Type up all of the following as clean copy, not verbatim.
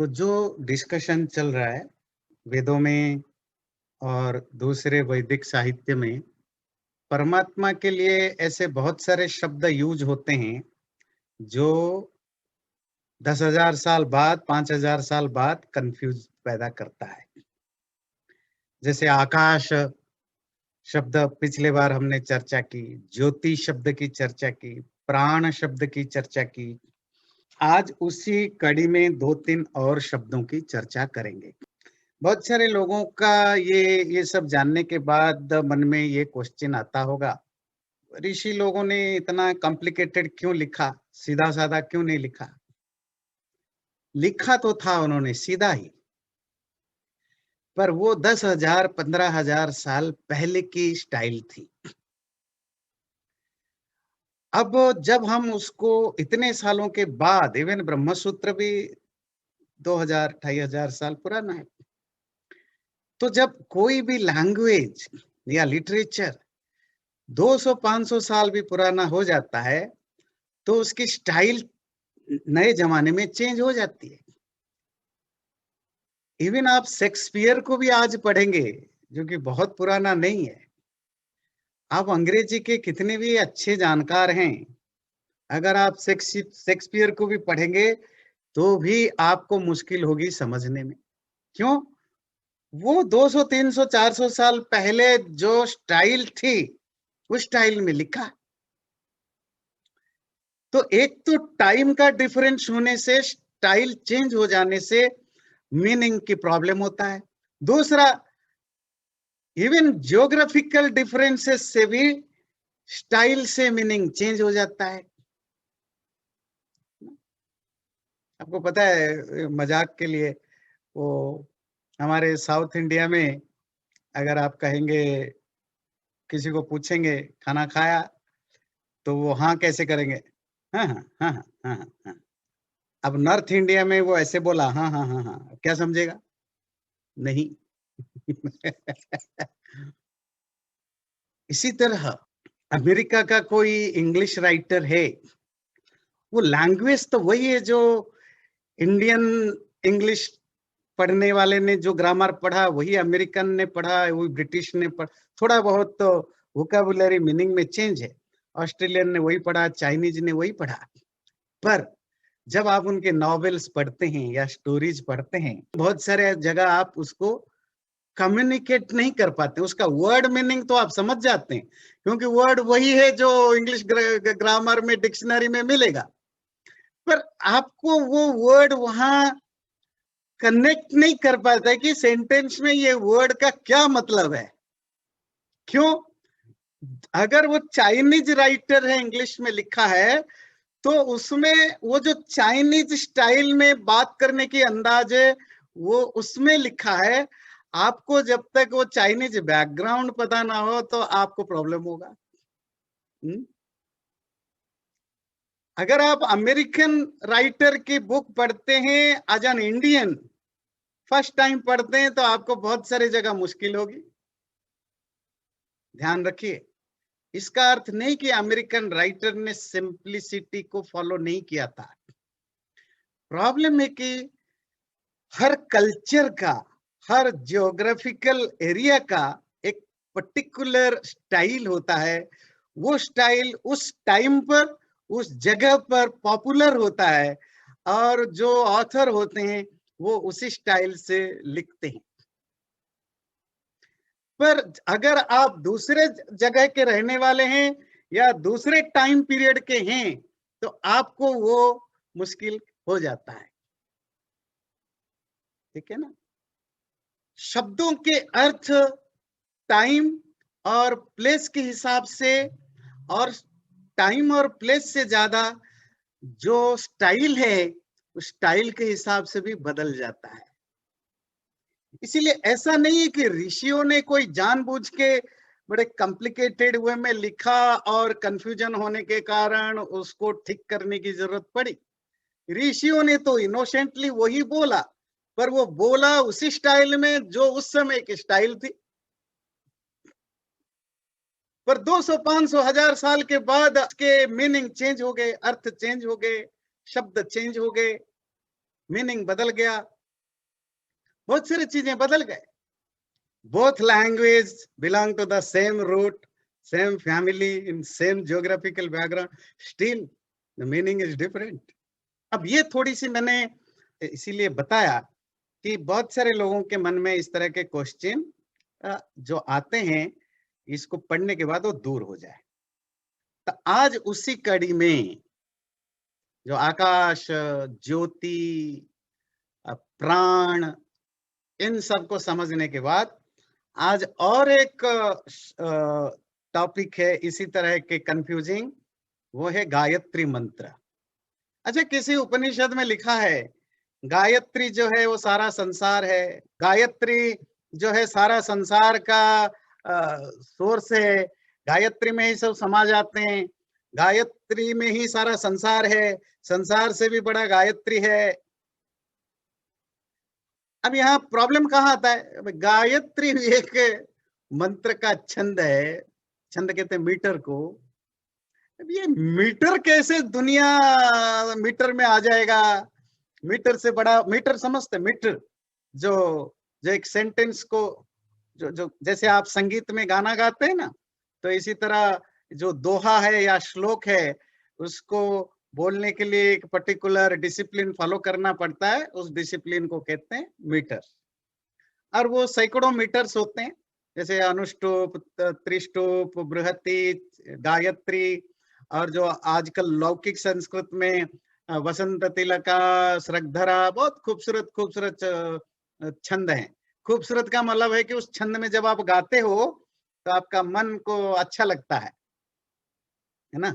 तो जो डिस्कशन चल रहा है वेदों में और दूसरे वैदिक साहित्य में परमात्मा के लिए ऐसे बहुत सारे शब्द यूज होते हैं जो 10,000 साल बाद 5,000 साल बाद कंफ्यूज पैदा करता है। जैसे आकाश शब्द पिछले बार हमने चर्चा की, ज्योति शब्द की चर्चा की, प्राण शब्द की चर्चा की। आज उसी कड़ी में 2-3 और शब्दों की चर्चा करेंगे। बहुत सारे लोगों का ये सब जानने के बाद मन में ये क्वेश्चन आता होगा, ऋषि लोगों ने इतना कॉम्प्लिकेटेड क्यों लिखा, सीधा साधा क्यों नहीं लिखा? लिखा तो था उन्होंने सीधा ही, पर वो 10,000 15,000 साल पहले की स्टाइल थी। अब जब हम उसको इतने सालों के बाद, इवन ब्रह्मसूत्र भी 2000 2500 साल पुराना है, तो जब कोई भी लैंग्वेज या लिटरेचर 200-500 साल भी पुराना हो जाता है तो उसकी स्टाइल नए जमाने में चेंज हो जाती है। इवन आप शेक्सपियर को भी आज पढ़ेंगे जो कि बहुत पुराना नहीं है, आप अंग्रेजी के कितने भी अच्छे जानकार हैं, अगर आप शेक्सपियर को भी पढ़ेंगे तो भी आपको मुश्किल होगी समझने में। क्यों? वो 200 300 400 साल पहले जो स्टाइल थी उस स्टाइल में लिखा। तो एक तो टाइम का डिफरेंस होने से, स्टाइल चेंज हो जाने से मीनिंग की प्रॉब्लम होता है। दूसरा, इवन ज्योग्राफिकल डिफरेंसेस से भी स्टाइल से मीनिंग चेंज हो जाता है। आपको पता है, मजाक के लिए वो हमारे साउथ इंडिया में अगर आप कहेंगे, किसी को पूछेंगे खाना खाया, तो वो हाँ कैसे करेंगे? हाँ हाँ हाँ हाँ हाँ हाँ हाँ। अब नॉर्थ इंडिया में वो ऐसे बोला हाँ हाँ हाँ हाँ, क्या समझेगा? नहीं। इसी तरह अमेरिका का कोई इंग्लिश राइटर है, वो लैंग्वेज तो वही है जो इंडियन इंग्लिश पढ़ने वाले ने जो ग्रामर पढ़ा वही अमेरिकन ने पढ़ा, वही ब्रिटिश ने पढ़ा। थोड़ा बहुत तो वोकैबुलरी मीनिंग में चेंज है। ऑस्ट्रेलियन ने वही पढ़ा, चाइनीज ने वही पढ़ा। पर जब आप उनके नॉवेल्स पढ़ते हैं या स्टोरीज पढ़ते हैं, बहुत सारे जगह आप उसको कम्युनिकेट नहीं कर पाते। उसका वर्ड मीनिंग तो आप समझ जाते हैं क्योंकि वर्ड वही है जो इंग्लिश ग्रामर में डिक्शनरी में मिलेगा, पर आपको वो वर्ड वहां कनेक्ट नहीं कर पाता है कि सेंटेंस में ये वर्ड का क्या मतलब है। क्यों? अगर वो चाइनीज राइटर है, इंग्लिश में लिखा है, तो उसमें वो जो चाइनीज स्टाइल में बात करने की अंदाज है वो उसमें लिखा है। आपको जब तक वो चाइनीज बैकग्राउंड पता ना हो तो आपको प्रॉब्लम होगा। अगर आप अमेरिकन राइटर की बुक पढ़ते हैं as an Indian, first time पढ़ते हैं, तो आपको बहुत सारी जगह मुश्किल होगी। ध्यान रखिए, इसका अर्थ नहीं कि अमेरिकन राइटर ने सिंप्लिसिटी को फॉलो नहीं किया था। प्रॉब्लम है कि हर कल्चर का, हर जियोग्राफिकल एरिया का एक पर्टिकुलर स्टाइल होता है। वो स्टाइल उस टाइम पर, उस जगह पर पॉपुलर होता है और जो ऑथर होते हैं वो उसी स्टाइल से लिखते हैं। पर अगर आप दूसरे जगह के रहने वाले हैं या दूसरे टाइम पीरियड के हैं तो आपको वो मुश्किल हो जाता है। ठीक है ना? शब्दों के अर्थ टाइम और प्लेस के हिसाब से, और टाइम और प्लेस से ज्यादा जो स्टाइल है उस स्टाइल के हिसाब से भी बदल जाता है। इसीलिए ऐसा नहीं है कि ऋषियों ने कोई जानबूझ के बड़े कॉम्प्लिकेटेड वे में लिखा और कंफ्यूजन होने के कारण उसको ठीक करने की जरूरत पड़ी। ऋषियों ने तो इनोसेंटली वही बोला, पर वो बोला उसी स्टाइल में जो उस समय की स्टाइल थी। पर 200 500 1000 साल के बाद के मीनिंग चेंज हो गए, अर्थ चेंज हो गए, शब्द चेंज हो गए, मीनिंग बदल गया। बहुत सारी चीजें बदल गए। Both language belong to the same root, same family, in same geographical background, still the meaning is different. अब ये थोड़ी सी मैंने इसीलिए बताया कि बहुत सारे लोगों के मन में इस तरह के क्वेश्चन जो आते हैं, इसको पढ़ने के बाद वो दूर हो जाए। तो आज उसी कड़ी में जो आकाश, ज्योति, प्राण, इन सबको समझने के बाद आज और एक टॉपिक है इसी तरह के कंफ्यूजिंग, वो है गायत्री मंत्र। अच्छा, किसी उपनिषद में लिखा है गायत्री जो है वो सारा संसार है, गायत्री जो है सारा संसार का सोर्स है, गायत्री में ही सब समा जाते हैं, गायत्री में ही सारा संसार है, संसार से भी बड़ा गायत्री है। अब यहाँ प्रॉब्लम कहाँ आता है? गायत्री एक मंत्र का छंद है, छंद कहते हैं मीटर को। अब ये मीटर कैसे दुनिया मीटर में आ जाएगा? मीटर से बड़ा, मीटर समझते, मीटर जो जो एक सेंटेंस को जो जैसे आप संगीत में गाना गाते हैं ना, तो इसी तरह जो दोहा है या श्लोक है, उसको बोलने के लिए एक पर्टिकुलर डिसिप्लिन फॉलो करना पड़ता है, उस डिसिप्लिन को कहते हैं मीटर। और वो सैकड़ों मीटर्स होते हैं, जैसे अनुष्टुप, त्रिष्टुप, बृहति, गायत्री, और जो आजकल लौकिक संस्कृत में वसंत तिलका, श्रद्धरा, बहुत खूबसूरत खूबसूरत छंद हैं। खूबसूरत का मतलब है कि उस छंद में जब आप गाते हो तो आपका मन को अच्छा लगता है ना,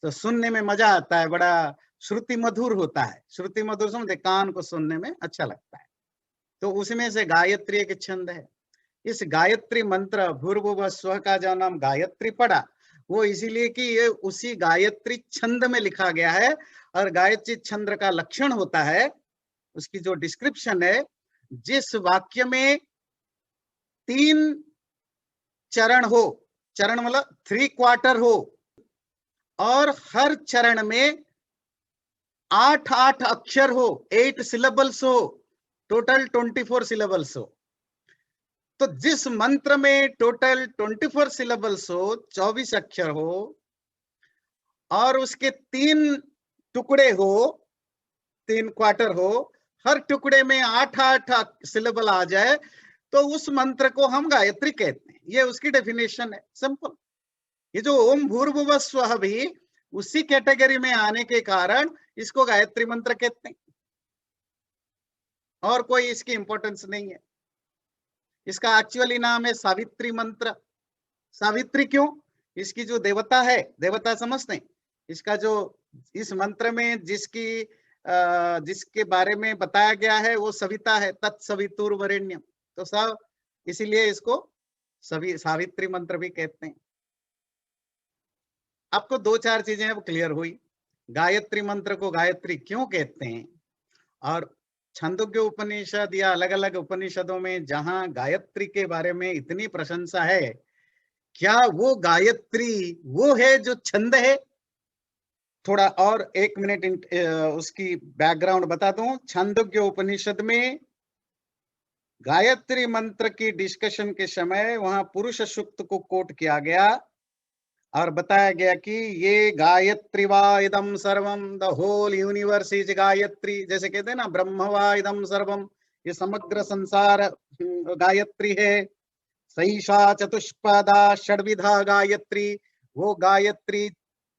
तो सुनने में मजा आता है, बड़ा श्रुति मधुर होता है। श्रुति मधुर समझे, कान को सुनने में अच्छा लगता है। तो उसमें से गायत्री एक छंद है। इस गायत्री मंत्र भूर्भुवः स्वः का जो नाम गायत्री पड़ा, वो इसीलिए कि ये उसी गायत्री छंद में लिखा गया है। और गायत्री छंद का लक्षण होता है, उसकी जो डिस्क्रिप्शन है, जिस वाक्य में 3 चरण हो, चरण मतलब 3 क्वार्टर हो, और हर चरण में 8 अक्षर हो, 8 सिलेबल्स हो, टोटल 24 सिलेबल्स हो। तो जिस मंत्र में टोटल 24 सिलेबल्स हो, 24 अक्षर हो, और उसके 3 टुकड़े हो, 3 क्वार्टर हो, हर टुकड़े में 8 सिलेबल आ जाए, तो उस मंत्र को हम गायत्री कहते हैं। ये उसकी डेफिनेशन है, सिंपल। ये जो ओम भूर्भुवः स्वः भी उसी कैटेगरी में आने के कारण इसको गायत्री मंत्र कहते हैं, और कोई इसकी इंपॉर्टेंस नहीं है। इसका एक्चुअली नाम है सावित्री मंत्र। सावित्री क्यों? इसकी जो देवता है, देवता समझते हैं, इसका जो इस मंत्र में जिसके बारे में बताया गया है वो सविता है, तत्सवितुर्वरेण्यम। तो सब इसीलिए इसको सावित्री मंत्र भी कहते हैं। आपको 2-4 चीजें अब क्लियर हुई, गायत्री मंत्र को गायत्री क्यों कहते हैं, और छंदोग्य उपनिषद या अलग अलग उपनिषदों में जहां गायत्री के बारे में इतनी प्रशंसा है, क्या वो गायत्री वो है जो छंद है? थोड़ा और 1 मिनट उसकी बैकग्राउंड बता दूं। छंदोग्य उपनिषद में गायत्री मंत्र की डिस्कशन के समय वहां पुरुष सूक्त को कोट किया गया और बताया गया कि ये गायत्री वा इदम सर्वम, the whole universe is Gayatri. जैसे कहते हैं ना, ब्रह्म वा इदम सर्वम, ये समग्र संसार गायत्री है। सईशा चतुष्पदा षड्विधा गायत्री, वो गायत्री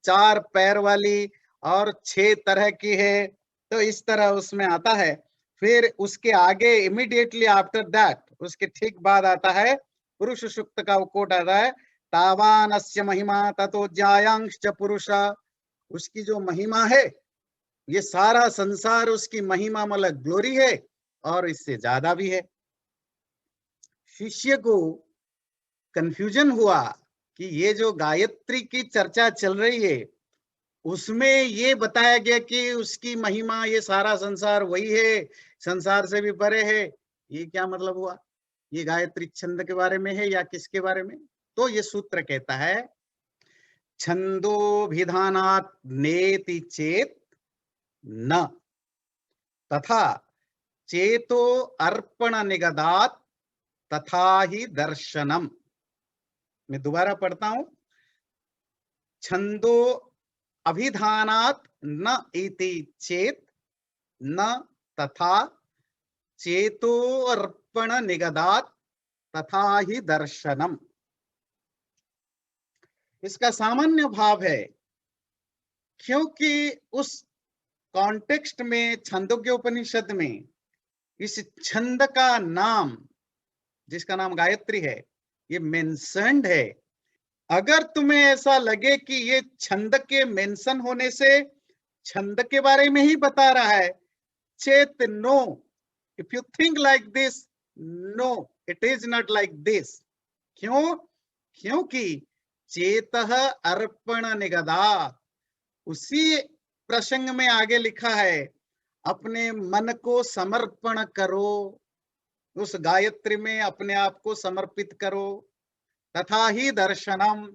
4 पैर वाली और 6 तरह की है। तो इस तरह उसमें आता है। फिर उसके आगे इमीडिएटली आफ्टर दैट, उसके ठीक बाद आता है पुरुष सूक्त का कोट आता है, तावानस्य महिमा ततो ज्यायांश्च पुरुष। उसकी जो महिमा है, ये सारा संसार उसकी महिमा मतलब ग्लोरी है, और इससे ज्यादा भी है। शिष्य को कंफ्यूजन हुआ कि ये जो गायत्री की चर्चा चल रही है, उसमें ये बताया गया कि उसकी महिमा, ये सारा संसार वही है, संसार से भी परे है। ये क्या मतलब हुआ? ये गायत्री छंद के बारे में है या किसके बारे में? तो ये सूत्र कहता है, छंदोभिधानात् नेति चेत न, तथा चेतो अर्पण निगदात तथा ही दर्शनम। मैं दोबारा पढ़ता हूं, छंदो अभिधानात न इति चेत न तथा चेतो अर्पण निगदात तथा ही दर्शनम। इसका सामान्य भाव है, क्योंकि उस कॉन्टेक्स्ट में छंदोग्य उपनिषद में इस छंद का नाम, जिसका नाम गायत्री है, ये मेंशन्ड है। अगर तुम्हें ऐसा लगे कि ये छंद के मेंशन होने से छंद के बारे में ही बता रहा है, चेत नो, if you think like this, no it is not like this. क्यों? क्योंकि चेतः अर्पण निगदात, उसी प्रसंग में आगे लिखा है, अपने मन को समर्पण करो, उस गायत्री में अपने आप को समर्पित करो, तथा ही दर्शनम,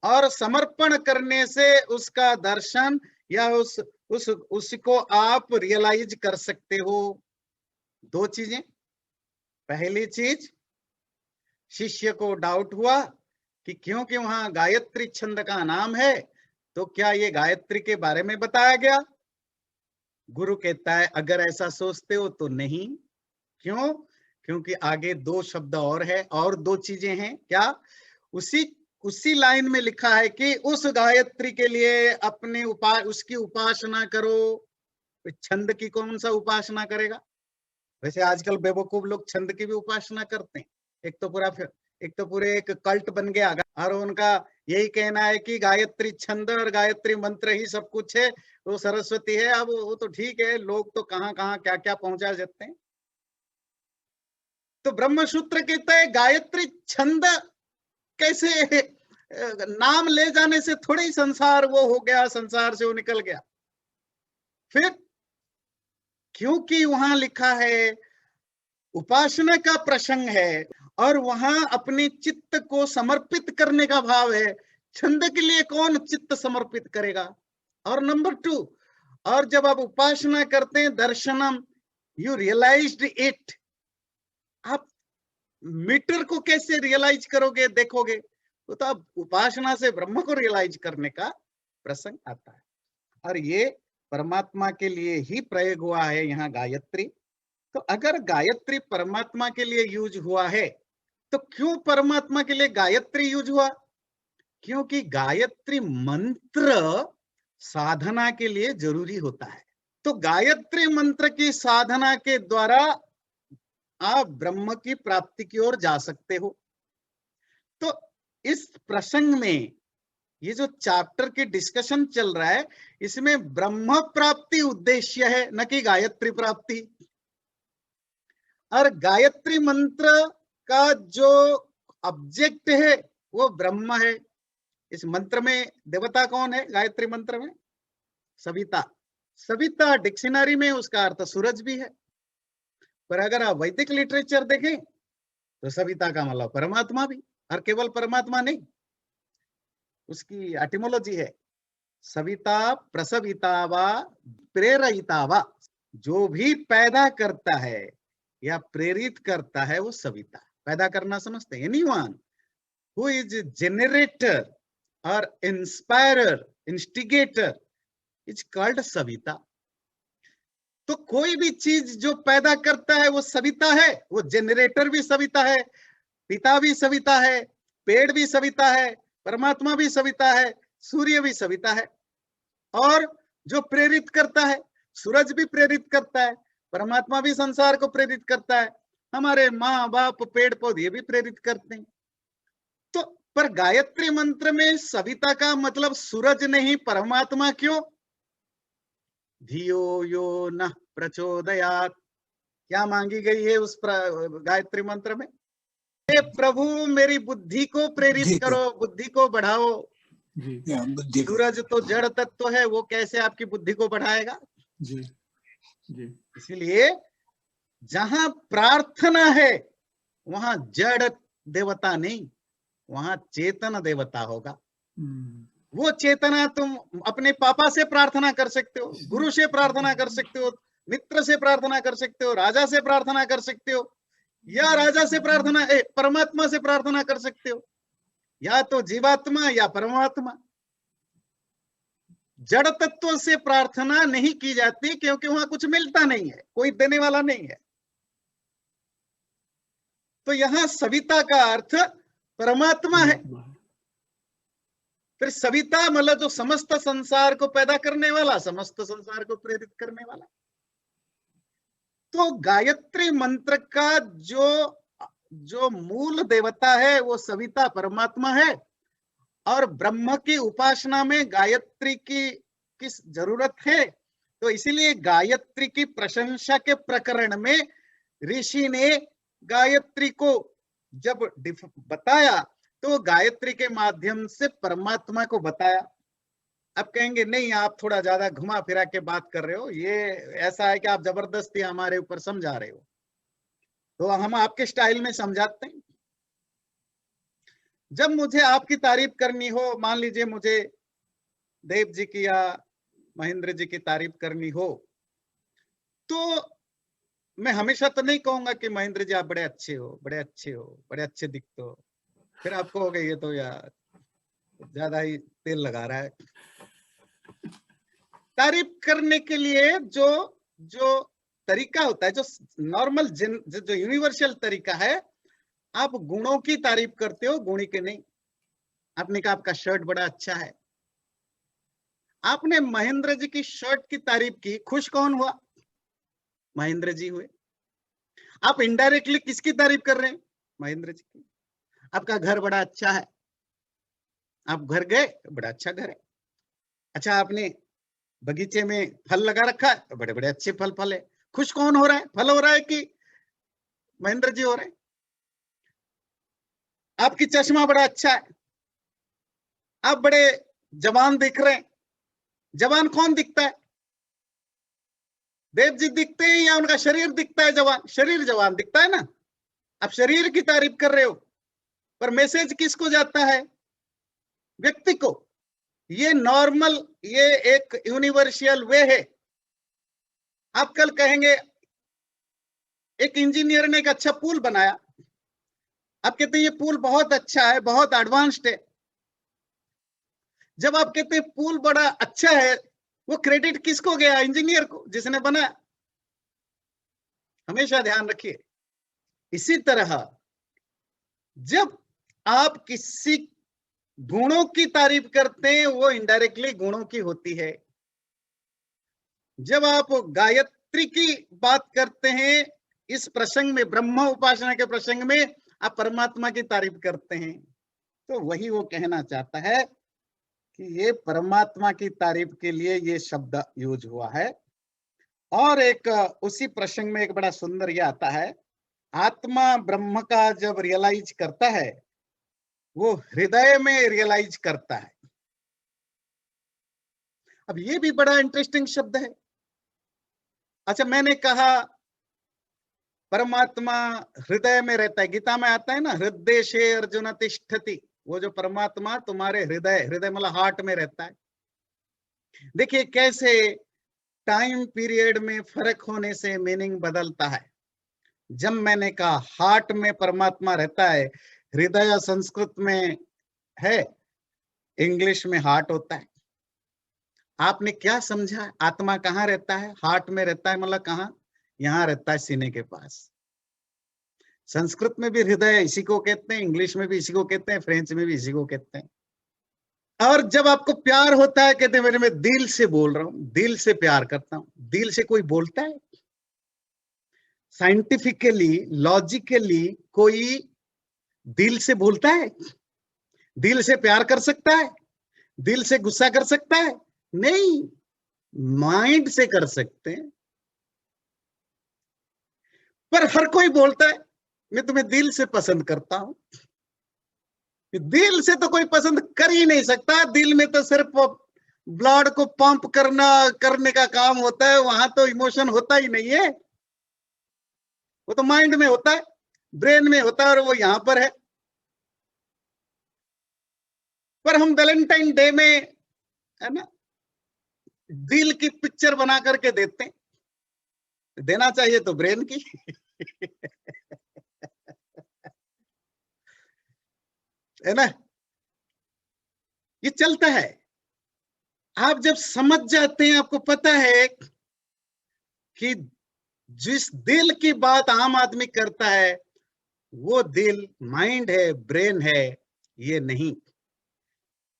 और समर्पण करने से उसका दर्शन या उसको आप रियलाइज कर सकते हो। दो चीजें, पहली चीज, शिष्य को डाउट हुआ कि क्योंकि वहां गायत्री छंद का नाम है तो क्या ये गायत्री के बारे में बताया गया? गुरु कहता है अगर ऐसा सोचते हो तो नहीं। क्यों? क्योंकि आगे दो शब्द और है, और दो चीजें हैं। क्या? उसी लाइन में लिखा है कि उस गायत्री के लिए अपने उसकी उपासना करो। छंद की कौन सा उपासना करेगा? वैसे आजकल बेवकूफ लोग छंद की भी उपासना करते हैं। एक तो पूरे एक कल्ट बन गया, और उनका यही कहना है कि गायत्री छंद और गायत्री मंत्र ही सब कुछ है, वो सरस्वती है। अब वो तो ठीक है, लोग तो कहां कहां क्या क्या पहुंचा जाते हैं। तो ब्रह्मसूत्र कहता है गायत्री छंद कैसे, नाम ले जाने से थोड़ी संसार वो हो गया, संसार से वो निकल गया। फिर क्योंकि वहां लिखा है उपासना का प्रसंग है, और वहां अपने चित्त को समर्पित करने का भाव है। छंद के लिए कौन चित्त समर्पित करेगा? और नंबर 2, और जब आप उपासना करते हैं, दर्शनम, यू रियलाइज्ड इट। आप मीटर को कैसे रियलाइज करोगे, देखोगे? तो आप उपासना से ब्रह्म को रियलाइज करने का प्रसंग आता है। और ये परमात्मा के लिए ही प्रयोग हुआ है यहाँ गायत्री। तो अगर गायत्री परमात्मा के लिए यूज हुआ है, तो क्यों परमात्मा के लिए गायत्री यूज हुआ? क्योंकि गायत्री मंत्र साधना के लिए जरूरी होता है। तो गायत्री मंत्र की साधना के द्वारा आप ब्रह्म की प्राप्ति की ओर जा सकते हो। तो इस प्रसंग में ये जो चैप्टर की डिस्कशन चल रहा है, इसमें ब्रह्म प्राप्ति उद्देश्य है, न कि गायत्री प्राप्ति। और गायत्री मंत्र का जो ऑब्जेक्ट है वो ब्रह्म है। इस मंत्र में देवता कौन है? गायत्री मंत्र में सविता। सविता डिक्शनरी में उसका अर्थ सूरज भी है, पर अगर आप वैदिक लिटरेचर देखें तो सविता का मतलब परमात्मा भी, और केवल परमात्मा नहीं, उसकी एटिमोलॉजी है सविता प्रसविता वा प्रेरिता वा। जो भी पैदा करता है या प्रेरित करता है वो सविता। पैदा करना समझते हैं, एनीवन हु इज जनरेटर और inspirer, instigator is called Savita. तो कोई भी चीज जो पैदा करता है वो सविता है। वो जनरेटर भी सविता है, पिता भी सविता है, पेड़ भी सविता है, परमात्मा भी सविता है, सूर्य भी सविता है। और जो प्रेरित करता है, सूरज भी प्रेरित करता है, परमात्मा भी संसार को प्रेरित करता है, हमारे माँ बाप पेड़ पौधे भी प्रेरित करते हैं। तो पर गायत्री मंत्र में सविता का मतलब सूरज नहीं, परमात्मा। क्यों? धियो यो न प्रचोदयात, क्या मांगी गई है उस गायत्री मंत्र में? हे प्रभु मेरी बुद्धि को प्रेरित करो, बुद्धि को बढ़ाओ। सूरज तो जड़ तत्व है, वो कैसे आपकी बुद्धि को बढ़ाएगा? जी जी। इसलिए जहां प्रार्थना है वहां जड़ देवता नहीं, वहां चेतन देवता होगा। वो चेतना तुम अपने पापा से प्रार्थना कर सकते हो, गुरु से प्रार्थना कर सकते हो, मित्र से प्रार्थना कर सकते हो, राजा से प्रार्थना कर सकते हो, या राजा से प्रार्थना परमात्मा से प्रार्थना कर सकते हो, या तो जीवात्मा या परमात्मा। जड़ तत्व से प्रार्थना नहीं की जाती क्योंकि वहां कुछ मिलता नहीं है, कोई देने वाला नहीं है। तो यहां सविता का अर्थ परमात्मा है। फिर सविता मतलब जो समस्त संसार को पैदा करने वाला, समस्त संसार को प्रेरित करने वाला। तो गायत्री मंत्र का जो मूल देवता है वो सविता परमात्मा है, और ब्रह्म की उपासना में गायत्री की किस जरूरत है। तो इसीलिए गायत्री की प्रशंसा के प्रकरण में ऋषि ने गायत्री को जब बताया तो गायत्री के माध्यम से परमात्मा को बताया। अब कहेंगे नहीं, आप थोड़ा ज्यादा घुमा फिरा के बात कर रहे हो, ये ऐसा है कि आप जबरदस्ती हमारे ऊपर समझा रहे हो। तो हम आपके स्टाइल में समझाते हैं। जब मुझे आपकी तारीफ करनी हो, मान लीजिए मुझे देव जी की या महेंद्र जी की तारीफ करनी हो, तो मैं हमेशा तो नहीं कहूंगा कि महेंद्र जी आप बड़े अच्छे हो, बड़े अच्छे हो, बड़े अच्छे दिखते हो। फिर आप कहोगे ये तो यार ज्यादा ही तेल लगा रहा है। तारीफ करने के लिए जो जो तरीका होता है, जो नॉर्मल जो यूनिवर्सल तरीका है, आप गुणों की तारीफ करते हो, गुणी के नहीं। आपने कहा आपका शर्ट बड़ा अच्छा है, आपने महेंद्र जी की शर्ट की तारीफ की, खुश कौन हुआ? महेंद्र जी हुए। आप इनडायरेक्टली किसकी तारीफ कर रहे हैं? महेंद्र जी की। आपका घर बड़ा अच्छा है, आप घर गए, बड़ा अच्छा घर है। अच्छा, आपने बगीचे में फल लगा रखा है, बड़े बड़े अच्छे फल फल है। खुश कौन हो रहा है? फल हो रहा है कि महेंद्र जी हो रहे हैं? आपकी चश्मा बड़ा अच्छा है, आप बड़े जवान दिख रहे हैं। जवान कौन दिखता है? देव जी दिखते हैं या उनका शरीर दिखता है जवान? शरीर जवान दिखता है ना। आप शरीर की तारीफ कर रहे हो, पर मैसेज किसको जाता है? व्यक्ति को। ये नॉर्मल, ये एक यूनिवर्सल वे है। आप कल कहेंगे एक इंजीनियर ने एक अच्छा पुल बनाया, आप कहते हैं ये पुल बहुत अच्छा है, बहुत एडवांस्ड है। जब आप कहते हैं पुल बड़ा अच्छा है, वो क्रेडिट किसको गया? इंजीनियर को, जिसने बनाया। हमेशा ध्यान रखिए। इसी तरह जब आप किसी गुणों की तारीफ करते हैं, वो इनडायरेक्टली गुणों की होती है। जब आप गायत्री की बात करते हैं, इस प्रसंग में, ब्रह्म उपासना के प्रसंग में, आप परमात्मा की तारीफ करते हैं। तो वही वो कहना चाहता है कि ये परमात्मा की तारीफ के लिए ये शब्द यूज हुआ है। और एक उसी प्रसंग में एक बड़ा सुंदर ये आता है, आत्मा ब्रह्म का जब रियलाइज करता है, वो हृदय में रियलाइज करता है। अब ये भी बड़ा इंटरेस्टिंग शब्द है। अच्छा, मैंने कहा परमात्मा हृदय में रहता है, गीता में आता है ना, हृदय से अर्जुन तिष्ठति। वो जो परमात्मा तुम्हारे हृदय, हृदय मतलब हार्ट में रहता है। देखिए कैसे टाइम पीरियड में फर्क होने से मीनिंग बदलता है। जब मैंने कहा हार्ट में परमात्मा रहता है, हृदय संस्कृत में है, इंग्लिश में हार्ट होता है। आपने क्या समझा? आत्मा कहाँ रहता है? हार्ट में रहता है, मतलब कहाँ? यहाँ रहता है, सीने के पास। संस्कृत में भी हृदय इसी को कहते हैं, इंग्लिश में भी इसी को कहते हैं, फ्रेंच में भी इसी को कहते हैं। और जब आपको प्यार होता है, कहते हैं मेरे में दिल से बोल रहा हूं, दिल से प्यार करता हूं। दिल से कोई बोलता है? साइंटिफिकली, लॉजिकली कोई दिल से बोलता है? दिल से प्यार कर सकता है? दिल से गुस्सा कर सकता है? नहीं, माइंड से कर सकते हैं। पर हर कोई बोलता है मैं तुम्हें दिल से पसंद करता हूं। दिल से तो कोई पसंद कर ही नहीं सकता। दिल में तो सिर्फ ब्लड को पंप करने का काम होता है, वहां तो इमोशन होता ही नहीं है। वो तो माइंड में होता है, ब्रेन में होता है, और वो यहां पर है। पर हम वैलेंटाइन डे में, है ना, दिल की पिक्चर बना करके देते हैं। देना चाहिए तो ब्रेन की। है ना, ये चलता है। आप जब समझ जाते हैं, आपको पता है कि जिस दिल की बात आम आदमी करता है वो दिल माइंड है, ब्रेन है, ये नहीं।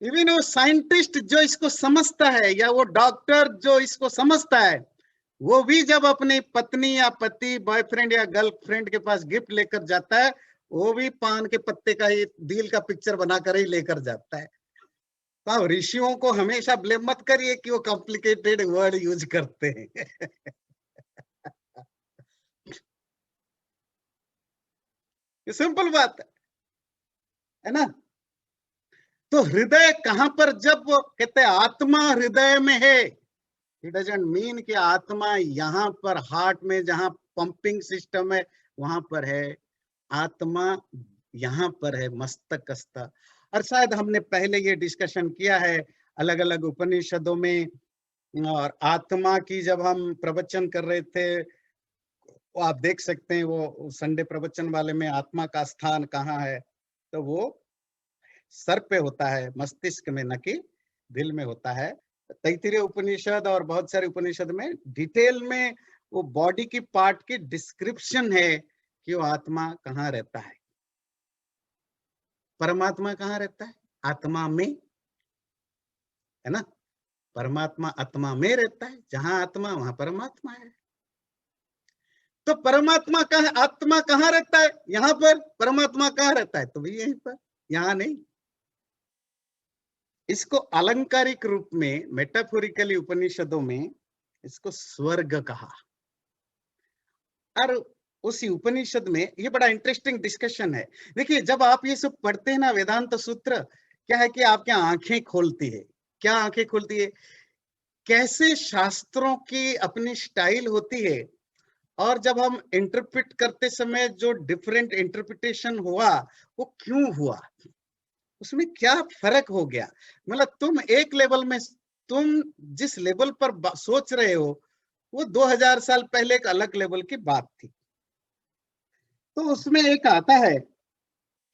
इवन वो साइंटिस्ट जो इसको समझता है या वो डॉक्टर जो इसको समझता है, वो भी जब अपनी पत्नी या पति, बॉयफ्रेंड या गर्लफ्रेंड के पास गिफ्ट लेकर जाता है, वो भी पान के पत्ते का ही दिल का पिक्चर बनाकर ही लेकर जाता है। तो आप ऋषियों को हमेशा ब्लेम मत करिए कि वो कॉम्प्लिकेटेड वर्ड यूज करते हैं। ये सिंपल बात है ना। तो हृदय कहां पर, जब वो कहते हैं आत्मा हृदय में है, इट डजंट मीन कि आत्मा यहां पर हार्ट में जहां पंपिंग सिस्टम है वहां पर है। आत्मा यहां पर है, मस्तकस्थ। और शायद हमने पहले ये डिस्कशन किया है अलग अलग उपनिषदों में। और आत्मा की जब हम प्रवचन कर रहे थे, वो आप देख सकते हैं, वो संडे प्रवचन वाले में आत्मा का स्थान कहाँ है, तो वो सर पे होता है, मस्तिष्क में, न कि दिल में होता है। तैत्तिरीय उपनिषद और बहुत सारे उपनिषद में डिटेल में वो बॉडी की पार्ट की डिस्क्रिप्शन है कि वो आत्मा कहाँ रहता है। परमात्मा कहाँ रहता है? आत्मा में, है ना। परमात्मा आत्मा में रहता है, जहां आत्मा वहां परमात्मा है। तो परमात्मा कहाँ, आत्मा कहाँ रहता है? यहाँ पर। परमात्मा कहाँ रहता है? तो भी यहीं पर, यहाँ नहीं। इसको अलंकारिक रूप में, मेटाफोरिकली उपनिषदों में इसको स्वर्ग कहा। और उसी उपनिषद में ये बड़ा इंटरेस्टिंग डिस्कशन है। देखिए, जब आप ये सब पढ़ते हैं ना वेदांत सूत्र, क्या है कि आपकी आंखें खोलती है। क्या आंखें खोलती है? कैसे शास्त्रों की अपनी स्टाइल होती है, और जब हम इंटरप्रेट करते समय जो डिफरेंट इंटरप्रिटेशन हुआ, वो क्यों हुआ, उसमें क्या फर्क हो गया। मतलब तुम एक लेवल में, तुम जिस लेवल पर सोच रहे हो, वो 2000 साल पहले एक अलग लेवल की बात थी। तो उसमें एक आता है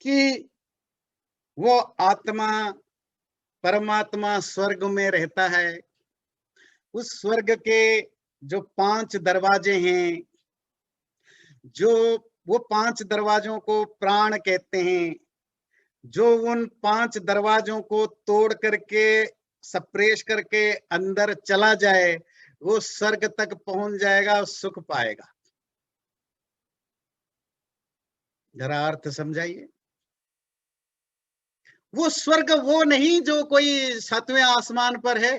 कि वो आत्मा, परमात्मा स्वर्ग में रहता है। उस स्वर्ग के जो 5 दरवाजे हैं, जो वो 5 दरवाजों को प्राण कहते हैं, जो उन 5 दरवाजों को तोड़ करके, सप्रेश करके अंदर चला जाए, वो स्वर्ग तक पहुंच जाएगा और सुख पाएगा। जरा अर्थ समझाइए। वो स्वर्ग वो नहीं जो कोई 7वें आसमान पर है।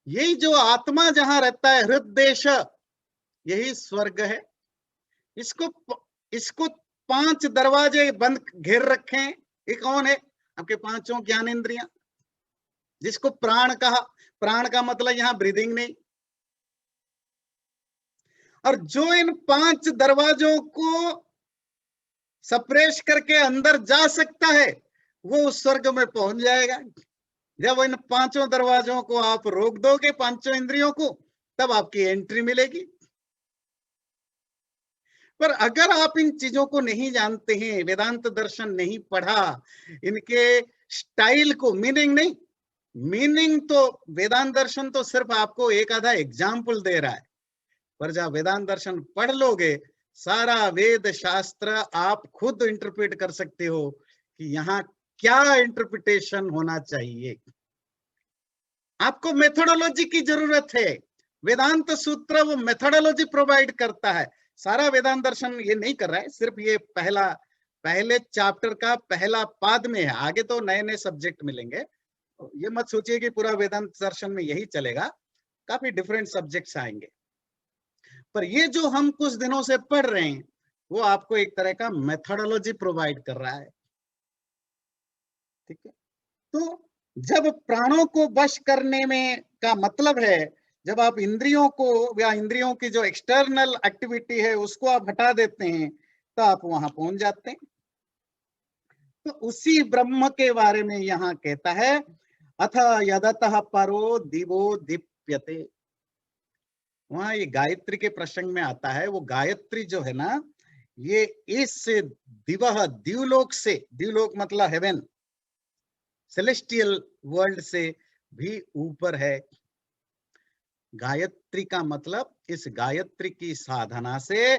यही जो आत्मा जहां रहता है, हृददेश, यही स्वर्ग है। इसको इसको 5 दरवाजे बंद घेर रखे हैं। ये कौन है? आपके 5 ज्ञानेंद्रियां, जिसको प्राण कहा। प्राण का मतलब यहां ब्रीदिंग नहीं। और जो इन 5 दरवाजों को सप्रेश करके अंदर जा सकता है, वो उस स्वर्ग में पहुंच जाएगा। जब इन 5 दरवाजों को आप रोक दोगे, 5 इंद्रियों को, तब आपकी एंट्री मिलेगी। पर अगर आप इन चीजों को नहीं जानते हैं, वेदांत दर्शन नहीं पढ़ा, इनके स्टाइल को, मीनिंग नहीं, मीनिंग तो वेदांत दर्शन तो सिर्फ आपको एक आधा एग्जाम्पल दे रहा है। पर जब वेदांत दर्शन पढ़ लोगे, सारा वेद शास्त्र आप खुद इंटरप्रेट कर सकते हो कि यहाँ क्या इंटरप्रिटेशन होना चाहिए। आपको मेथोडोलॉजी की जरूरत है। वेदांत सूत्र वो मेथोडोलॉजी प्रोवाइड करता है। सारा वेदांत दर्शन ये नहीं कर रहा है, सिर्फ ये पहले चैप्टर का पहला पाद में है। आगे तो नए नए सब्जेक्ट मिलेंगे। ये मत सोचिए कि पूरा वेदांत दर्शन में यही चलेगा, काफी डिफरेंट सब्जेक्ट्स आएंगे। पर ये जो हम कुछ दिनों से पढ़ रहे हैं, वो आपको एक तरह का मेथोडोलॉजी प्रोवाइड कर रहा है। ठीक है। तो जब प्राणों को वश करने में का मतलब है, जब आप इंद्रियों को या इंद्रियों की जो एक्सटर्नल एक्टिविटी है उसको आप हटा देते हैं, तो आप वहां पहुंच जाते हैं। तो उसी ब्रह्म के बारे में यहां कहता है, अथ यदतः परो दिवो दीप्यते। वहां ये गायत्री के प्रसंग में आता है। वो गायत्री जो है ना, ये इस दिवह दिवलोक से, दिवलोक मतलब हेवन, सेलेस्टियल वर्ल्ड से भी ऊपर है। गायत्री का मतलब इस गायत्री की साधना से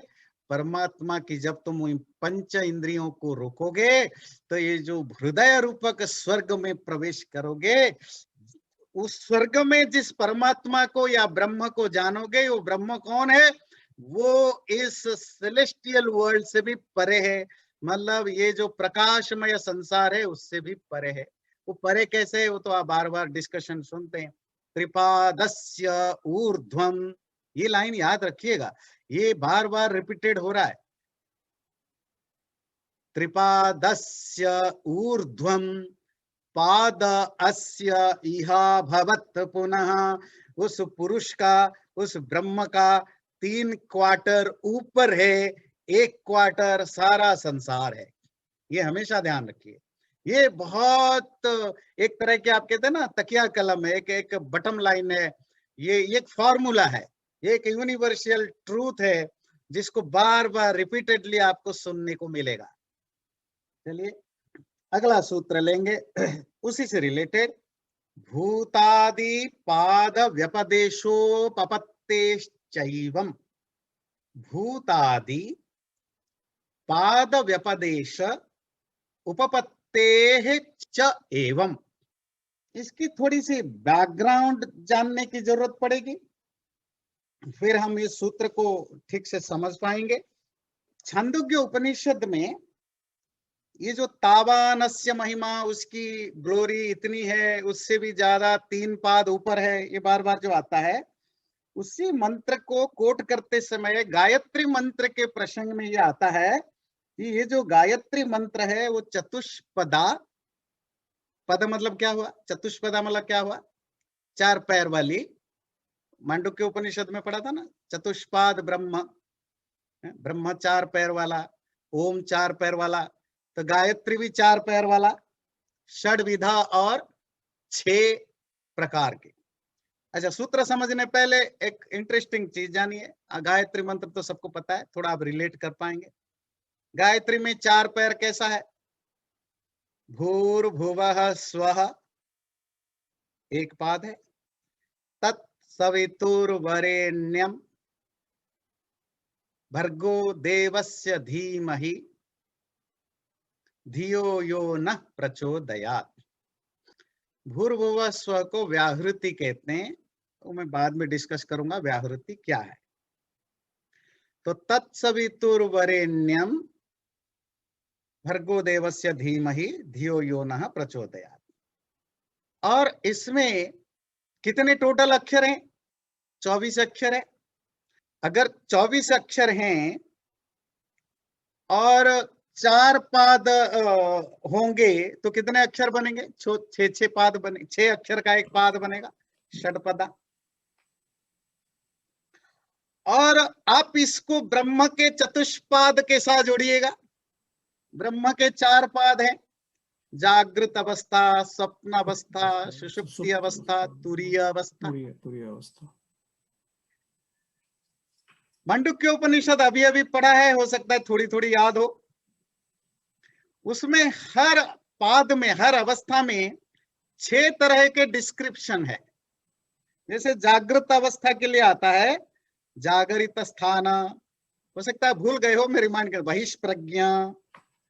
परमात्मा की, जब तुम इन पंच इंद्रियों को रोकोगे तो ये जो हृदय रूपक स्वर्ग में प्रवेश करोगे, उस स्वर्ग में जिस परमात्मा को या ब्रह्म को जानोगे, वो ब्रह्म कौन है? वो इस सेलेस्टियल वर्ल्ड से भी परे है। मतलब ये जो प्रकाशमय संसार है उससे भी परे है। वो परे कैसे है, वो तो आप बार बार डिस्कशन सुनते हैं। त्रिपादस्य ऊर्ध्वम, ये लाइन याद रखिएगा, ये बार बार रिपीटेड हो रहा है। त्रिपादस्य ऊर्ध्वम पाद अस्य इहा भवत पुनः, उस पुरुष का, उस ब्रह्म का 3 क्वार्टर ऊपर है, 1 क्वार्टर सारा संसार है। ये हमेशा ध्यान रखिए। ये बहुत एक तरह के, आप कहते हैं ना तकिया कलम है, एक बटम लाइन है। ये एक फॉर्मूला है, एक यूनिवर्सल ट्रूथ है, जिसको बार बार रिपीटेडली आपको सुनने को मिलेगा। चलिए अगला सूत्र लेंगे उसी से रिलेटेड। भूतादि पाद व्यपदेशोपपत्तेश्चैवम्, भूतादि पाद व्यपदेश उपपत्तेः च एवं। इसकी थोड़ी सी बैकग्राउंड जानने की जरूरत पड़ेगी, फिर हम इस सूत्र को ठीक से समझ पाएंगे। छांदोग्य उपनिषद में ये जो तावानस्य महिमा, उसकी ग्लोरी इतनी है, उससे भी ज्यादा 3 पाद ऊपर है, ये बार बार जो आता है, उसी मंत्र को कोट करते समय गायत्री मंत्र के प्रसंग में ये आता है कि ये जो गायत्री मंत्र है वो चतुष्पदा, पद मतलब क्या हुआ, चतुष्पदा मतलब क्या हुआ, 4 पैर वाली। मांडुक्य उपनिषद में पढ़ा था ना, चतुष्पाद ब्रह्म, ब्रह्म 4 पैर वाला, ओम 4 पैर वाला, तो गायत्री भी 4 पैर वाला, षड्विधा और 6 प्रकार के। अच्छा, सूत्र समझने पहले एक इंटरेस्टिंग चीज जानिए। गायत्री मंत्र तो सबको पता है, थोड़ा आप रिलेट कर पाएंगे। गायत्री में 4 पैर कैसा है? भूर्भुवः स्वः, एक पाद है। तत्सवितुर्वरेण्यं भर्गो देवस्य धीमहि धियो यो नः प्रचोदयात्। भूर्भुवः स्व को व्याहृति कहते हैं, तो मैं बाद में डिस्कस करूंगा व्याहृति क्या है। तो तत्सवितुर्वरेण्यं भर्गो देवस्य धीमहि धियो यो नः प्रचोदयात्। और इसमें कितने टोटल अक्षर हैं? 24 अक्षर है। अगर 24 अक्षर हैं और 4 पाद होंगे तो कितने अक्षर बनेंगे? 6 पाद बने, 6 अक्षर का एक पाद बनेगा, षडपदा। और आप इसको ब्रह्म के चतुष्पाद के साथ जोड़िएगा। ब्रह्म के 4 पाद हैं, जागृत अवस्था, स्वप्न अवस्था, सुषुप्ति अवस्था, तुरीय अवस्था। मांडुक्य उपनिषद अभी अभी पढ़ा है, हो सकता है थोड़ी थोड़ी याद हो। उसमें हर पाद में, हर अवस्था में 6 तरह के डिस्क्रिप्शन है। जैसे जागृत अवस्था के लिए आता है जागरित स्थान, हो सकता है भूल गए हो, मैं रिमाइंड कर। बहिष्प्रज्ञा,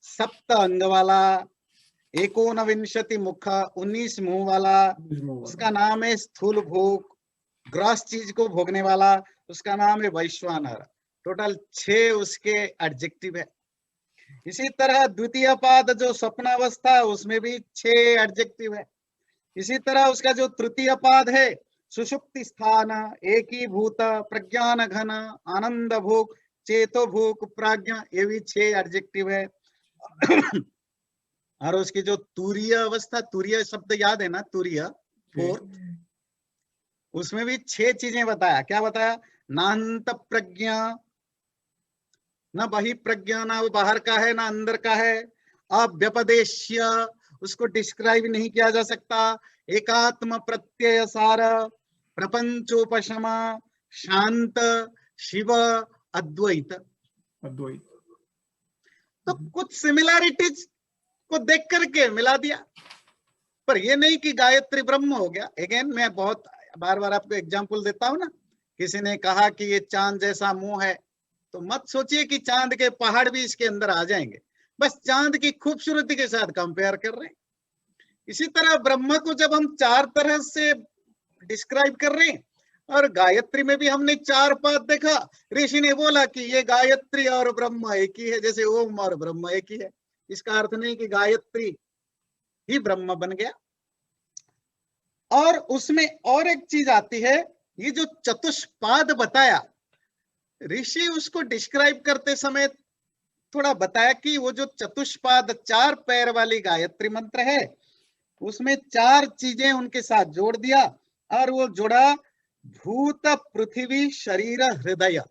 7 अंग वाला, 19 मुख, 19 मुंह वाला, उसका नाम है स्थूल भोग, ग्रॉस चीज को भोगने वाला, उसका नाम है वैश्वानर। टोटल 6 उसके एडजेक्टिव है। इसी तरह द्वितीय पाद जो स्वप्नावस्था, उसमें भी 6 एडजेक्टिव है। इसी तरह उसका जो तृतीय पाद है सुषुप्ति स्थान, एकीभूत, प्रज्ञान घन, आनंद भोग, चेतो भोग, प्राज्ञा, ये भी 6 एडजेक्टिव है। और उसकी जो तुरीय अवस्था, तुरीय शब्द याद है ना, तुरीय 4, उसमें भी 6 चीजें बताया। क्या बताया? नांत प्रज्ञा, ना बहि प्रज्ञा, ना वो बाहर का है ना अंदर का है। अव्यपदेश्य, उसको डिस्क्राइब नहीं किया जा सकता। एकात्म प्रत्यय सार, प्रपंचोपशमा, शांत, शिव, अद्वैत। अद्वैत। तो कुछ सिमिलैरिटीज को देख करके मिला दिया, पर ये नहीं कि गायत्री ब्रह्म हो गया। अगेन मैं बहुत बार बार आपको एग्जांपल देता हूं ना, किसी ने कहा कि ये चांद जैसा मुंह है, तो मत सोचिए कि चांद के पहाड़ भी इसके अंदर आ जाएंगे, बस चांद की खूबसूरती के साथ कंपेयर कर रहे हैं। इसी तरह ब्रह्म को जब हम चार तरह से डिस्क्राइब कर रहे हैं, और गायत्री में भी हमने चार पाद देखा, ऋषि ने बोला कि ये गायत्री और ब्रह्म एक ही है, जैसे ओम और ब्रह्म एक ही है। इसका अर्थ नहीं कि गायत्री ही ब्रह्म बन गया। और उसमें और एक चीज आती है, ये जो चतुष्पाद बताया, ऋषि उसको डिस्क्राइब करते समय थोड़ा बताया कि वो जो चतुष्पाद चार पैर वाली गायत्री मंत्र है, उसमें चार चीजें उनके साथ जोड़ दिया, और वो जोड़ा भूत, पृथ्वी, शरीर, हृदय।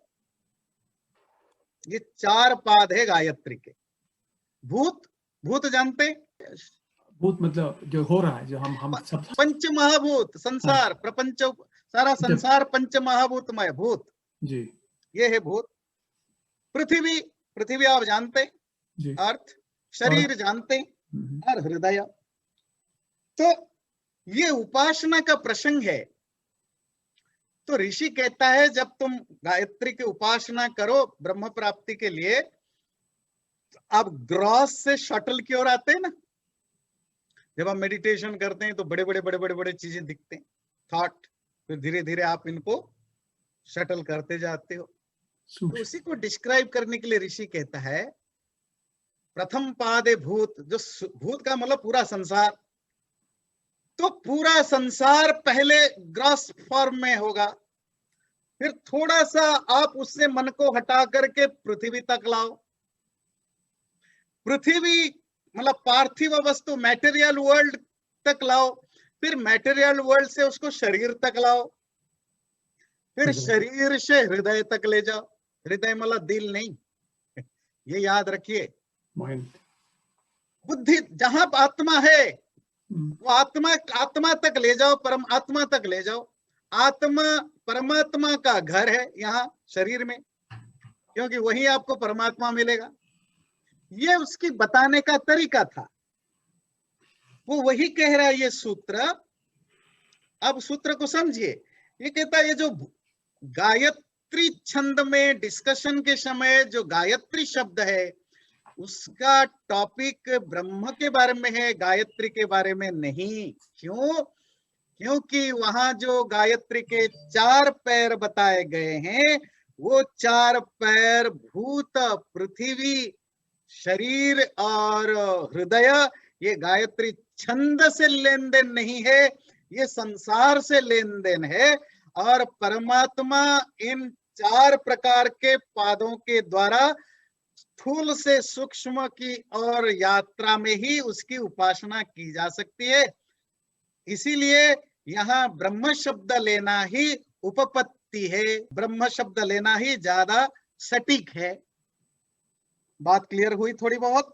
ये चार पाद है गायत्री के। भूत, भूत जानते? भूत मतलब जो हो रहा है, जो हम सब। पंच महाभूत, संसार, प्रपंच, सारा संसार पंच महाभूतमय भूत, जी, ये है भूत। पृथ्वी, पृथ्वी आप जानते, अर्थ। शरीर जानते, और हृदय। तो ये उपासना का प्रसंग है। तो ऋषि कहता है जब तुम गायत्री की उपासना करो ब्रह्म प्राप्ति के लिए, आप ग्रॉस से शटल की ओर आते हैं ना। जब हम मेडिटेशन करते हैं तो बड़े बड़े बड़े बड़े बड़े चीजें दिखते हैं, थॉट, फिर धीरे धीरे आप इनको शटल करते जाते हो। तो उसी को डिस्क्राइब करने के लिए ऋषि कहता है प्रथम पादे भूत, जो भूत का मतलब पूरा संसार। तो पूरा संसार पहले ग्रॉस फॉर्म में होगा, फिर थोड़ा सा आप उससे मन को हटा करके पृथ्वी तक लाओ। पृथ्वी मतलब पार्थिव वस्तु, मैटेरियल वर्ल्ड तक लाओ, फिर मैटेरियल वर्ल्ड से उसको शरीर तक लाओ, फिर शरीर से हृदय तक ले जाओ। हृदय मतलब दिल नहीं, ये याद रखिए। बुद्धि, जहां आत्मा है वो आत्मा तक ले जाओ, परमात्मा तक ले जाओ। आत्मा परमात्मा का घर है यहाँ शरीर में, क्योंकि वही आपको परमात्मा मिलेगा। ये उसकी बताने का तरीका था। वो वही कह रहा है ये सूत्र। अब सूत्र को समझिए। ये कहता है ये जो गायत्री छंद में डिस्कशन के समय जो गायत्री शब्द है, उसका टॉपिक ब्रह्म के बारे में है, गायत्री के बारे में नहीं। क्यों? क्योंकि वहां जो गायत्री के चार पैर बताए गए हैं, वो चार पैर भूत, पृथ्वी, शरीर और हृदय, ये गायत्री छंद से लेन देन नहीं है, ये संसार से लेन देन है। और परमात्मा इन चार प्रकार के पादों के द्वारा स्थूल से सूक्ष्म की और यात्रा में ही उसकी उपासना की जा सकती है। इसीलिए यहाँ ब्रह्म शब्द लेना ही उपपत्ति है, ब्रह्म शब्द लेना ही ज्यादा सटीक है। बात क्लियर हुई थोड़ी बहुत?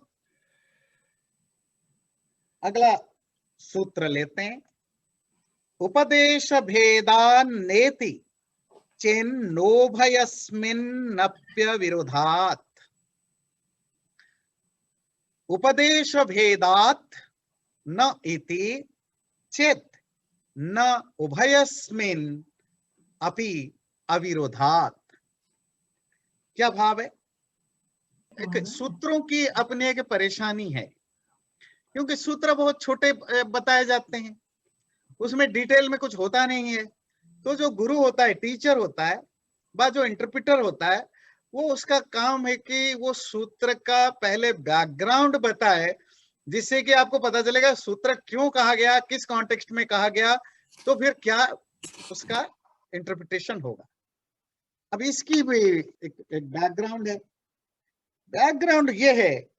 अगला सूत्र लेते हैं। उपदेश भेदान नेति चेन्नोभयस्मिन्नप्य विरोधात्। उपदेश भेदात न इति चेत न उभयस्मिन् अपि अविरोधात्। क्या भाव है? एक सूत्रों की अपनी एक परेशानी है, क्योंकि सूत्र बहुत छोटे बताए जाते हैं, उसमें डिटेल में कुछ होता नहीं है। तो जो गुरु होता है, टीचर होता है, बा जो इंटरप्रेटर होता है, वो उसका काम है कि वो सूत्र का पहले बैकग्राउंड बताए, जिससे कि आपको पता चलेगा सूत्र क्यों कहा गया, किस कॉन्टेक्स्ट में कहा गया, तो फिर क्या उसका इंटरप्रिटेशन होगा। अब इसकी भी एक बैकग्राउंड है। बैकग्राउंड ये है,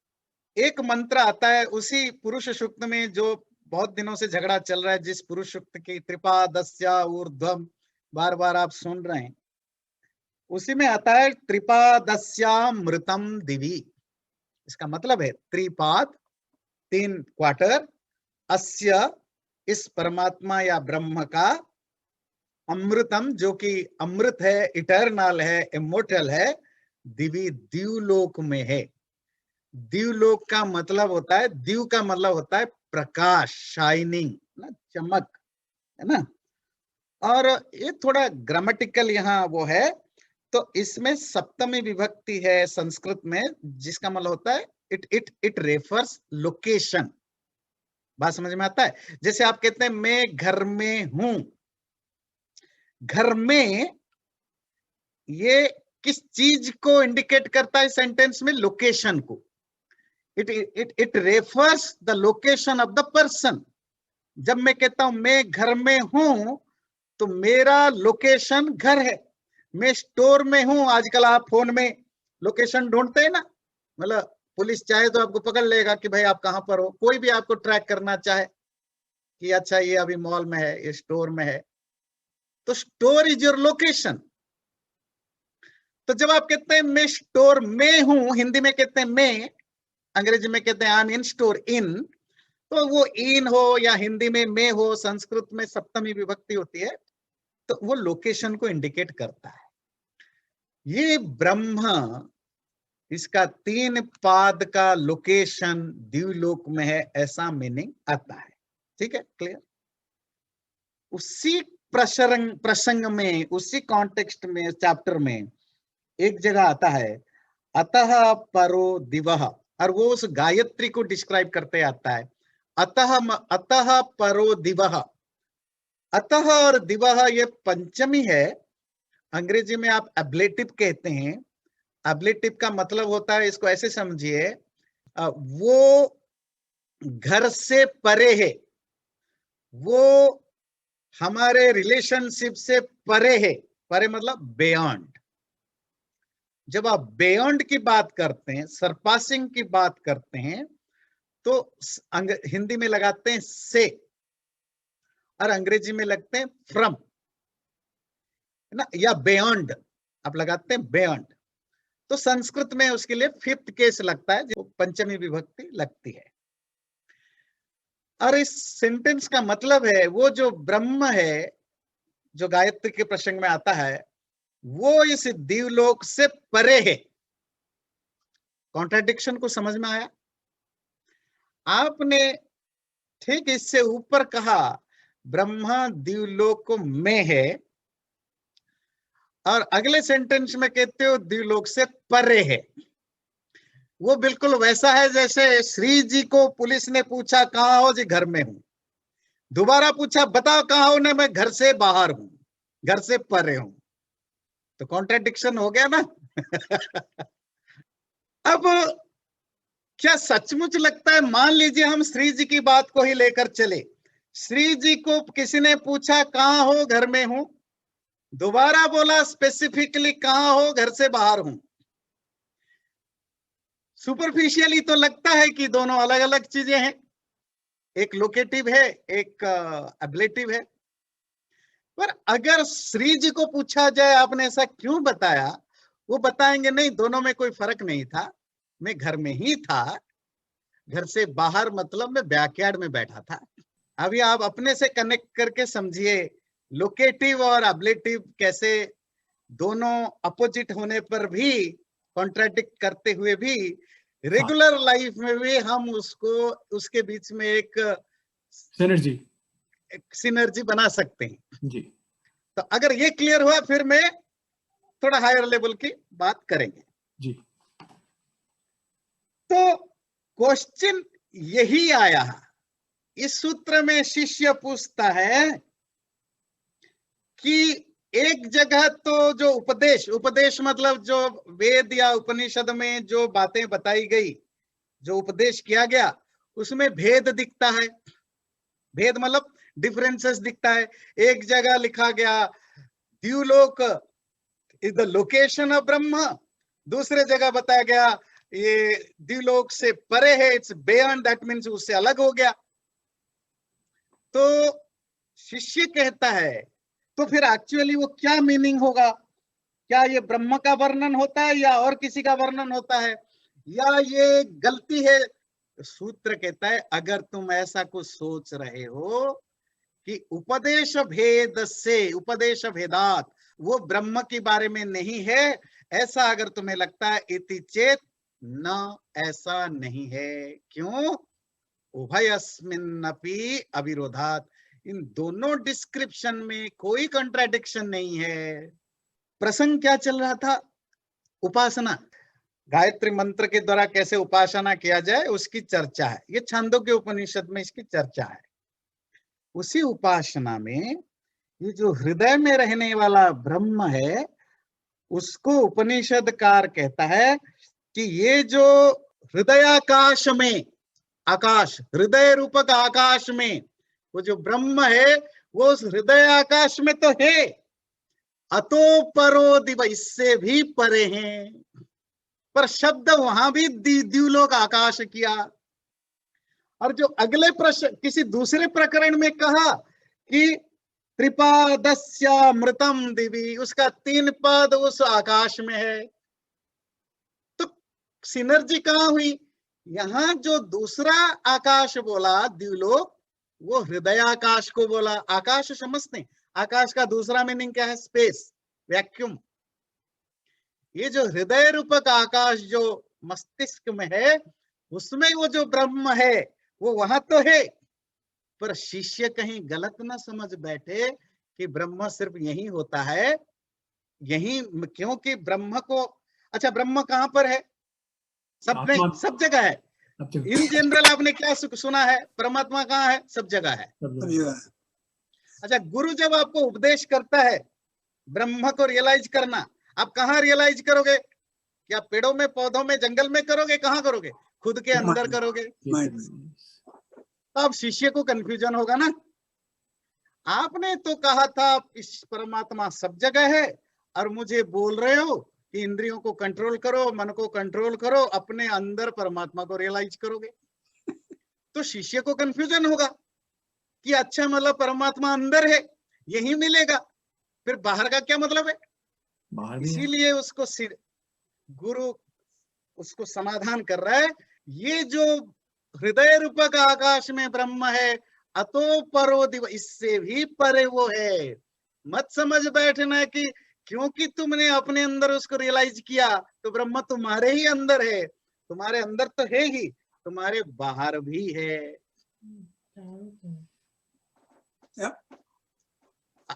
एक मंत्र आता है उसी पुरुष सूक्त में जो बहुत दिनों से झगड़ा चल रहा है, जिस पुरुष सूक्त की त्रिपादस्या ऊर्ध्वम बार बार आप सुन रहे हैं, उसी में आता है त्रिपादस्यामृतम दिवी। इसका मतलब है त्रिपाद, 3 क्वार्टर, अस्य, इस परमात्मा या ब्रह्म का, अमृतम जो कि अमृत है, इटर्नल है, इमोर्टल है, दिवी द्यूलोक में है। द्यूलोक का मतलब होता है, द्यू का मतलब होता है प्रकाश, शाइनिंग ना, चमक, है ना। और ये थोड़ा ग्रामेटिकल यहाँ वो है, तो इसमें सप्तमी विभक्ति है संस्कृत में, जिसका मतलब होता है इट रेफर्स लोकेशन। बात समझ में आता है? जैसे आप कहते हैं मैं घर में हूं, घर में ये किस चीज को इंडिकेट करता है सेंटेंस में? लोकेशन को। It refers the location of the person. जब मैं कहता हूं मैं घर में हूं, तो मेरा लोकेशन घर है। मैं स्टोर में हूं, आजकल आप फोन में लोकेशन ढूंढते हैं ना, मतलब पुलिस चाहे तो आपको पकड़ लेगा कि भाई आप कहां पर हो। कोई भी आपको ट्रैक करना चाहे कि अच्छा ये अभी मॉल में है, ये स्टोर में है, तो स्टोर इज योर लोकेशन। तो जब आप कहते हैं मैं स्टोर में हूं, हिंदी में कहते हैं मैं, अंग्रेजी में कहते हैं I am in store in, तो वो इन हो या हिंदी में मैं हो, संस्कृत में सप्तमी विभक्ति होती है, तो वो लोकेशन को इंडिकेट करता है। ये ब्रह्म, इसका 3 पाद का लोकेशन द्यूलोक में है, ऐसा मीनिंग आता है। ठीक है, क्लियर? उसी प्रसंग में, उसी कॉन्टेक्स्ट में, चैप्टर में एक जगह आता है अतः परो दिवः, और वो उस गायत्री को डिस्क्राइब करते आता है। अतः परो दिवः, अतः और दिवः ये पंचमी है। अंग्रेजी में आप एब्लेटिव कहते हैं। एब्लेटिव का मतलब होता है, इसको ऐसे समझिए, वो घर से परे है, वो हमारे रिलेशनशिप से परे है। परे मतलब बियॉन्ड। जब आप बियॉन्ड की बात करते हैं, सरपासिंग की बात करते हैं, तो हिंदी में लगाते हैं से, और अंग्रेजी में लगते हैं फ्रॉम, है ना, या बियॉन्ड आप लगाते हैं बियॉन्ड। तो संस्कृत में उसके लिए 5th केस लगता है, जो पंचमी विभक्ति लगती है। और इस सेंटेंस का मतलब है वो जो ब्रह्म है, जो गायत्री के प्रसंग में आता है, वो इस दिवलोक से परे है। कॉन्ट्राडिक्शन को समझ में आया? आपने ठीक इससे ऊपर कहा ब्रह्मा दिवलोक में है, और अगले सेंटेंस में कहते हो दिवलोक से परे है। वो बिल्कुल वैसा है जैसे श्री जी को पुलिस ने पूछा कहां हो जी? घर में हूं। दोबारा पूछा बताओ कहां हो? ने मैं घर से बाहर हूं, घर से परे हूं। तो कॉन्ट्राडिक्शन हो गया ना। अब क्या सचमुच लगता है, मान लीजिए हम श्री जी की बात को ही लेकर चले, श्री जी को किसी ने पूछा कहां हो? घर में हूं। दोबारा बोला स्पेसिफिकली कहां हो? घर से बाहर हूं। सुपरफिशियली तो लगता है कि दोनों अलग अलग चीजें हैं, एक लोकेटिव है, एक एब्लेटिव है। पर अगर श्री जी को पूछा जाए आपने ऐसा क्यों बताया, वो बताएंगे नहीं, दोनों में कोई फर्क नहीं था, मैं घर में ही था, घर से बाहर मतलब मैं बैकयार्ड में बैठा था। अभी आप अपने से कनेक्ट करके समझिए, लोकेटिव और एब्लेटिव कैसे दोनों अपोजिट होने पर भी, कॉन्ट्राडिक्ट करते हुए भी, रेगुलर लाइफ में भी हम उसको, उसके बीच में एक सिनर्जी बना सकते हैं जी। तो अगर ये क्लियर हुआ, फिर मैं थोड़ा हायर लेवल की बात करेंगे जी। तो क्वेश्चन यही आया, इस सूत्र में शिष्य पूछता है कि एक जगह तो जो उपदेश मतलब जो वेद या उपनिषद में जो बातें बताई गई, जो उपदेश किया गया, उसमें भेद दिखता है। भेद मतलब डिफरेंसेस दिखता है। एक जगह लिखा गया द्यूलोक इज द लोकेशन ऑफ ब्रह्म, दूसरे जगह बताया गया ये द्यूलोक से परे है, इट्स बियॉन्ड, दैट मीन्स उससे अलग हो गया। तो शिष्य कहता है तो फिर एक्चुअली वो क्या मीनिंग होगा? क्या ये ब्रह्म का वर्णन होता है या और किसी का वर्णन होता है, या ये गलती है? सूत्र कहता है अगर तुम ऐसा कुछ सोच रहे हो कि उपदेश भेद से, उपदेश भेदात, वो ब्रह्म के बारे में नहीं है, ऐसा अगर तुम्हें लगता है, इति चेत न, ऐसा नहीं है। क्यों? उभयस्मिन्नपि अविरोधात, इन दोनों डिस्क्रिप्शन में कोई कंट्राडिक्शन नहीं है। प्रसंग क्या चल रहा था? उपासना, गायत्री मंत्र के द्वारा कैसे उपासना किया जाए उसकी चर्चा है। ये छांदोग्य उपनिषद में इसकी चर्चा है। उसी उपासना में ये जो हृदय में रहने वाला ब्रह्म है, उसको उपनिषदकार कहता है कि ये जो हृदयाकाश में, आकाश, हृदय रूपक आकाश में वो जो ब्रह्म है, वो उस हृदय आकाश में तो है, अतो परो दिव, इससे भी परे हैं। पर शब्द वहां भी द्युलोक आकाश किया। और जो अगले प्रश्न किसी दूसरे प्रकरण में कहा कि त्रिपादस्यामृतम दिवी, उसका 3 पद उस आकाश में है। तो सिनर्जी कहां हुई? यहां जो दूसरा आकाश बोला द्युलोक, वो हृदय आकाश को बोला। आकाश समझते हैं, आकाश का दूसरा मीनिंग क्या है? Space, vacuum. ये जो हृदय रूपक आकाश जो मस्तिष्क में है, उसमें वो जो ब्रह्म है वो वहां तो है। पर शिष्य कहीं गलत ना समझ बैठे कि ब्रह्म सिर्फ यही होता है, यही, क्योंकि ब्रह्म को, अच्छा ब्रह्म कहां पर है? सब नहीं, सब जगह है। इन जनरल आपने क्या सुना है? परमात्मा कहाँ है? सब जगह है। अच्छा, गुरु जब आपको उपदेश करता है ब्रह्म को रियलाइज करना, आप कहाँ रियलाइज करोगे? क्या पेड़ों में, पौधों में, जंगल में करोगे? कहाँ करोगे? खुद के अंदर करोगे। तो अब शिष्य को कंफ्यूजन होगा ना। आपने तो कहा था इस परमात्मा सब जगह है, और मुझे बोल रहे हो कि इंद्रियों को कंट्रोल करो, मन को कंट्रोल करो, अपने अंदर परमात्मा को रियलाइज करोगे। तो शिष्य को कंफ्यूजन होगा कि अच्छा, मतलब परमात्मा अंदर है, यही मिलेगा, फिर बाहर का क्या मतलब है? इसीलिए उसको गुरु उसको समाधान कर रहा है, ये जो हृदय रूपक आकाश में ब्रह्म है, अतो परो दिव, इससे भी परे वो है। मत समझ बैठना कि क्योंकि तुमने अपने अंदर उसको रियलाइज किया तो ब्रह्म तुम्हारे ही अंदर है। तुम्हारे अंदर तो है ही, तुम्हारे बाहर भी है।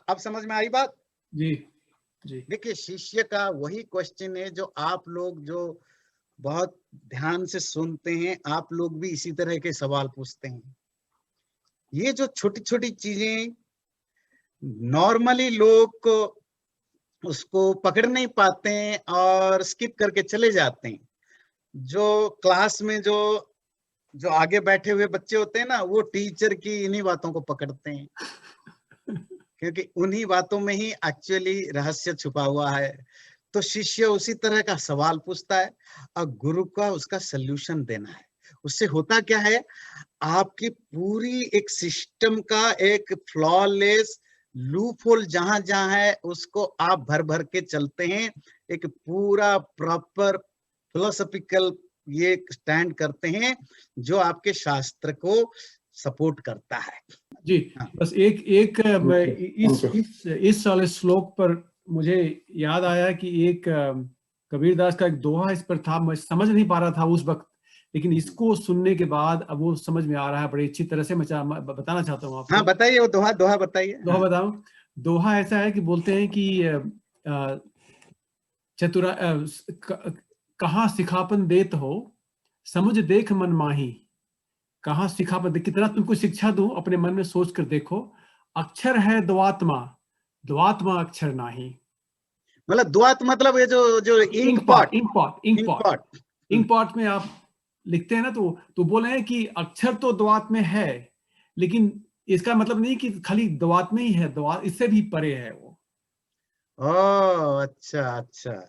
अब समझ में आई बात? जी जी। देखिए, शिष्य का वही क्वेश्चन है जो आप लोग जो बहुत ध्यान से सुनते हैं, आप लोग भी इसी तरह के सवाल पूछते हैं। ये जो छोटी छोटी चीजें नॉर्मली लोग उसको पकड़ नहीं पाते हैं और स्किप करके चले जाते हैं। जो क्लास में जो आगे बैठे हुए बच्चे होते हैं ना, वो टीचर की इन्हीं बातों को पकड़ते हैं, क्योंकि उन्हीं बातों में ही एक्चुअली रहस्य छुपा हुआ है। तो शिष्य उसी तरह का सवाल पूछता है और गुरु का उसका सल्यूशन देना है। उससे होता क्या है, आपकी पूरी एक सिस्टम का एक फ्लॉलेस लूप होल जहां जहां है उसको आप भर भर के चलते हैं। एक पूरा प्रॉपर फिलोसॉफिकल ये स्टैंड करते हैं जो आपके शास्त्र को सपोर्ट करता है। जी हाँ। बस एक इस वाले श्लोक पर मुझे याद आया कि एक कबीरदास का एक दोहा इस पर था, मैं समझ नहीं पा रहा था उस वक्त, लेकिन इसको सुनने के बाद अब वो समझ में आ रहा है बड़ी अच्छी तरह से। मैं बताना चाहता हूँ आपको। हाँ बताइए, वो दोहा बताइए। दोहा बताऊं? दोहा ऐसा है कि बोलते हैं कि चतुरा कहाँ सिखापन देत हो, समझ देख मन माही। कहाँ सिखापन, कितना तुमको शिक्षा दूं, अपने मन में सोच कर देखो। अक्षर है द्वात्मा, द्वात्मा अक्षर नाही। मतलब द्वात मतलब ये जो इंक पॉट में आप लिखते हैं ना, तो बोले हैं कि अक्षर तो द्वात में है, लेकिन इसका मतलब नहीं कि खाली द्वात में ही है, द्वात इससे भी परे है वो। ओह अच्छा।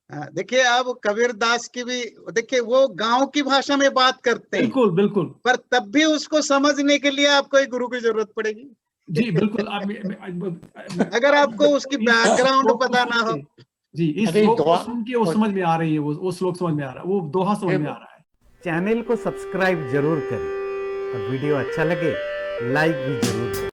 देखिए, अब कबीरदास की भी देखिए, वो गांव की भाषा में बात करते हैं। बिल्कुल। पर तब भी उसको समझने के लिए आपको एक गुरु की जरूरत पड़ेगी। जी बिल्कुल। अगर आपको उसकी बैकग्राउंड पता ना हो। जी, इस श्लोक को सुन के वो समझ में आ रही है, वो श्लोक समझ में आ रहा है, वो दोहा समझ में आ रहा है। चैनल को सब्सक्राइब जरूर करें और वीडियो अच्छा लगे लाइक भी जरूर करें।